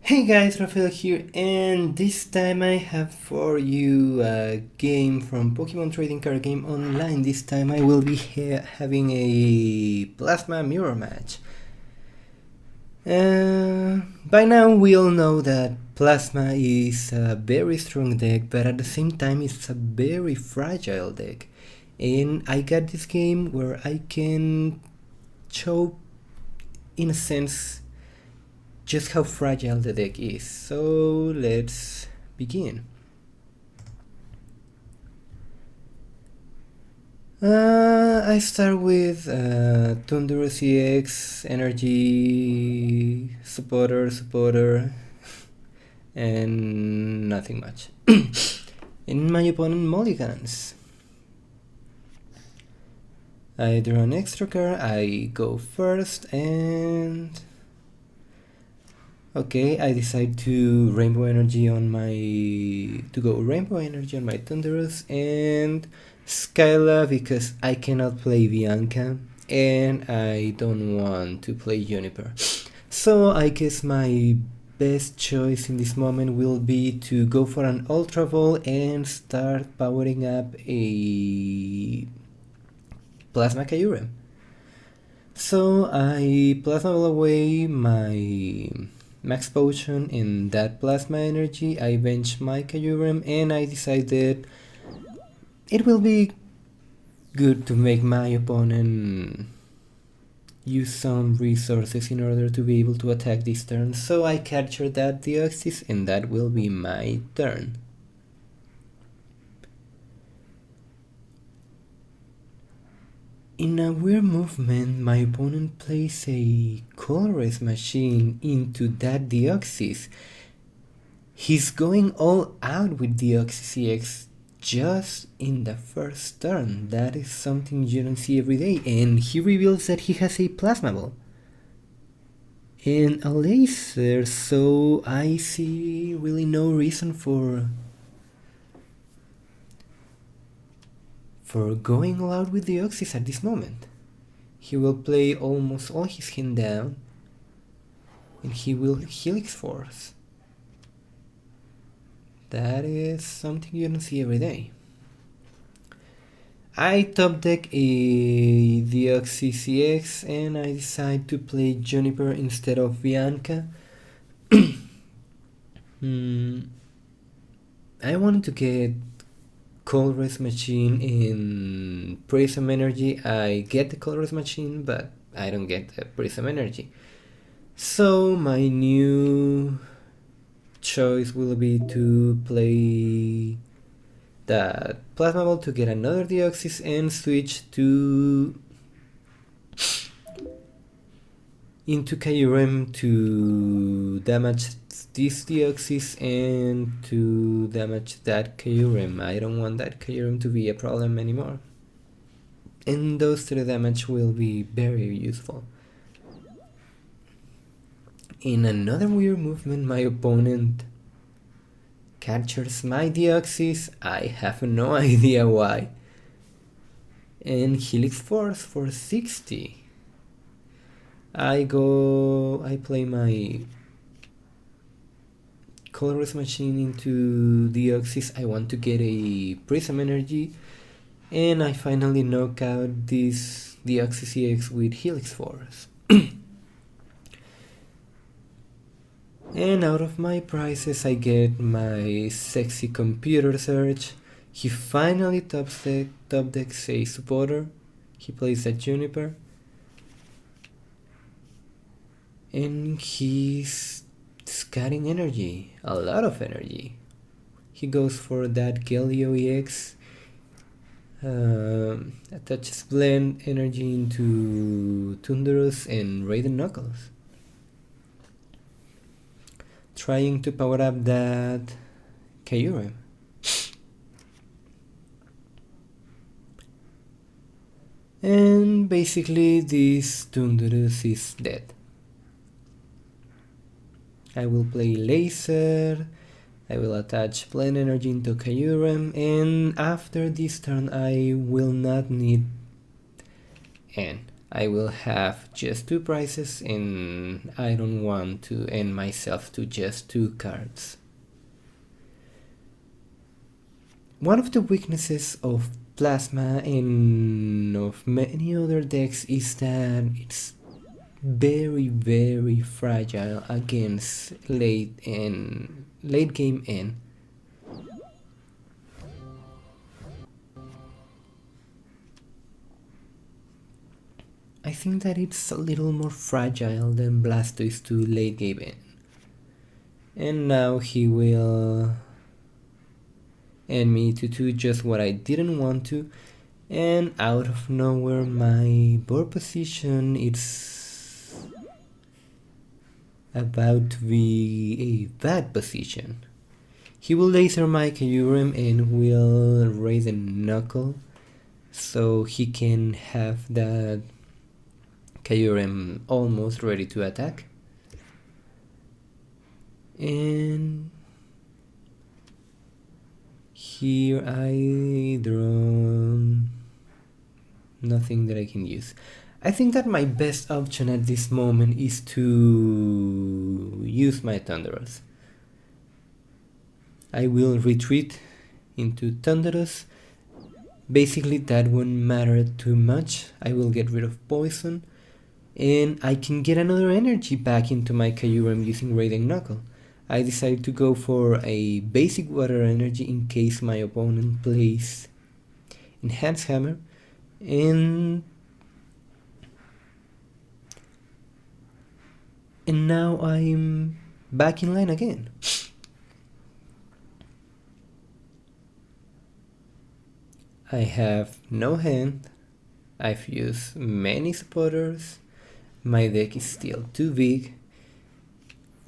Hey guys, Rafael here, and this time I have for you a game from Pokemon Trading Card Game Online. This time I will be having a Plasma Mirror match. By now we all know that Plasma is a very strong deck, but at the same time it's a very fragile deck. And I got this game where I can show, in a sense, just how fragile the deck is. So let's begin. I start with Tundra CX, Energy, Supporter, and nothing much. And my opponent mulligans. I draw an extra card, I go first, and okay, I decide to Rainbow Energy on my Thunderous and Skyla because I cannot play Bianca and I don't want to play Juniper. So I guess my best choice in this moment will be to go for an Ultra Ball and start powering up a Plasma Kyurem. So I Plasma Ball away my Max Potion in that Plasma Energy, I bench my Kyurem and I decided it will be good to make my opponent use some resources in order to be able to attack this turn, so I capture that Deoxys and that will be my turn. In a weird movement, my opponent plays a Colorless Machine into that Deoxys. He's going all out with Deoxys EX just in the first turn. That is something you don't see every day. And he reveals that he has a Plasma Ball and a Laser, so I see really no reason for going all out with the Deoxys at this moment. He will play almost all his hand down and he will Helix Force. That is something you don't see every day. I top deck a Deoxys CX and I decide to play Juniper instead of Bianca. I wanted to get Colorless Machine in Prism Energy. I get the Colorless Machine, but I don't get the Prism Energy. So my new choice will be to play that Plasma Ball to get another Deoxys and switch into Kyurem to damage this Deoxys and to damage that Kyurem. I don't want that Kyurem to be a problem anymore. And those 3 damage will be very useful. In another weird movement, my opponent captures my Deoxys. I have no idea why. And Helix Force for 60. I play my Colorless Machine into Deoxys. I want to get a Prism Energy and I finally knock out this Deoxys EX with Helix Force. And out of my prizes I get my sexy computer search. He finally top decks a Supporter. He plays a Juniper. And he's scattering energy, a lot of energy. He goes for that Galio EX, attaches Blend energy into Thunderous and Raiden Knuckles, trying to power up that Kyurem. And basically this Thunderous is dead. I will play Laser, I will attach Blend Energy into Kyurem, and after this turn I will not need N. I will have just 2 prizes, and I don't want to end myself to just 2 cards. One of the weaknesses of Plasma and of many other decks is that it's very fragile against late game end. I think that it's a little more fragile than Blastoise to late game end. And now he will end me to do just what I didn't want to, and out of nowhere my board position is about to be a bad position. He will laser my Kyurem and will raise a knuckle, so he can have that Kyurem almost ready to attack. And here I draw nothing that I can use. I think that my best option at this moment is to use my Thunderous. I will retreat into Thunderous. Basically that won't matter too much. I will get rid of poison, and I can get another energy back into my Kyurem using Raiden Knuckle. I decided to go for a basic water energy in case my opponent plays Enhanced Hammer, and now I'm back in line again. I have no hand, I've used many supporters, my deck is still too big,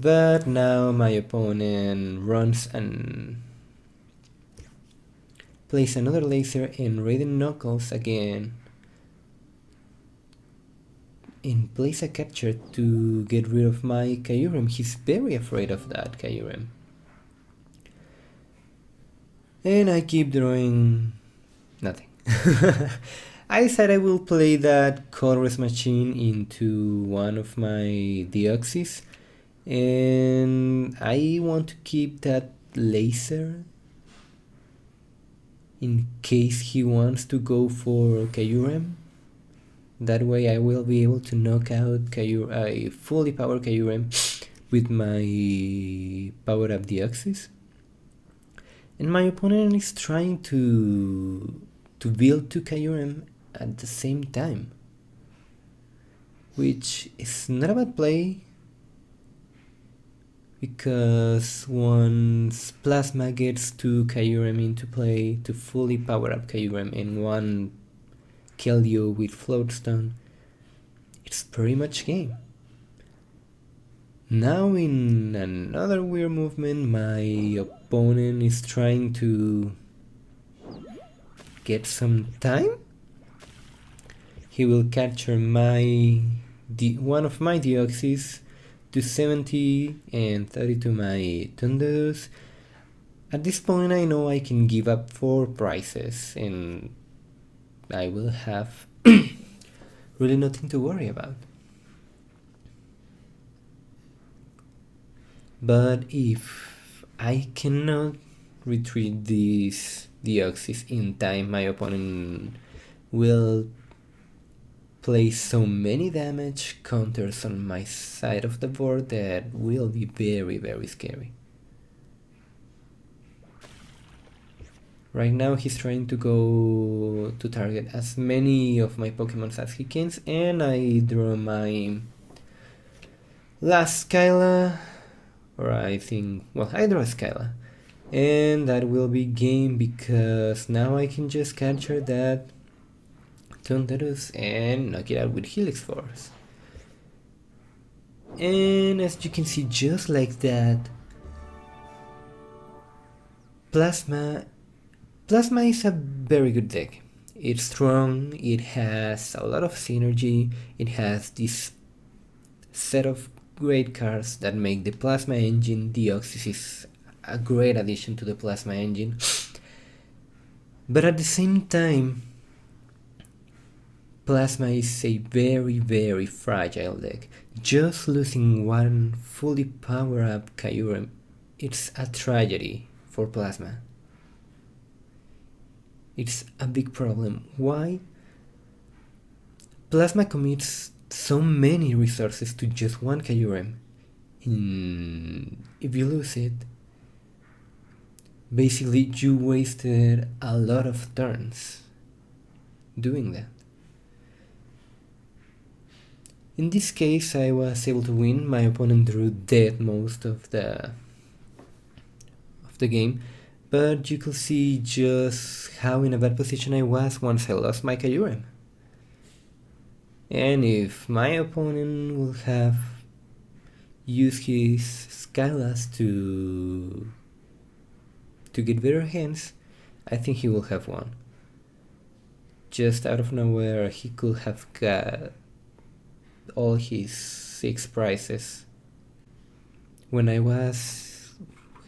but now my opponent runs and plays another laser and Raiden Knuckles again, and plays a capture to get rid of my Kyurem. He's very afraid of that Kyurem. And I keep drawing nothing. I said I will play that colorless machine into one of my Deoxys, and I want to keep that laser in case he wants to go for Kyurem. That way I will be able to knock out a fully powered Kyurem with my power up Deoxys. And my opponent is trying to build 2 Kyurem at the same time, which is not a bad play, because once Plasma gets 2 Kyurem into play to fully power up Kyurem and 1 Keldeo with Floatstone, it's pretty much game. Now in another weird movement, my opponent is trying to get some time. He will capture one of my Deoxys to 70 and 30 to my Thunderous. At this point I know I can give up 4 prizes and I will have really nothing to worry about. But if I cannot retreat these Deoxys in time, my opponent will place so many damage counters on my side of the board that will be very scary. Right now he's trying to go to target as many of my Pokemon as he can, and I draw my last Skyla, or I draw Skyla, and that will be game, because now I can just capture that Thunderous and knock it out with Helix Force. And as you can see, just like that, Plasma is a very good deck. It's strong, it has a lot of synergy, it has this set of great cards that make the Plasma engine. Deoxys is a great addition to the Plasma engine. But at the same time, Plasma is a very fragile deck. Just losing one fully powered up Kyurem, it's a tragedy for Plasma. It's a big problem. Why? Plasma commits so many resources to just one Kyurem. If you lose it, basically you wasted a lot of turns doing that. In this case, I was able to win. My opponent drew dead most of the game, but you could see just how in a bad position I was once I lost my Kyurem. And if my opponent will have used his Skylas to get better hands, I think he will have won. Just out of nowhere, he could have got all his 6 prizes when I was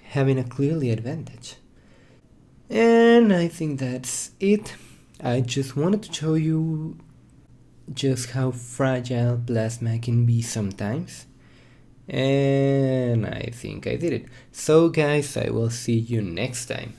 having a clearly advantage. And I think that's it. I just wanted to show you just how fragile Plasma can be sometimes. And I think I did it. So guys, I will see you next time.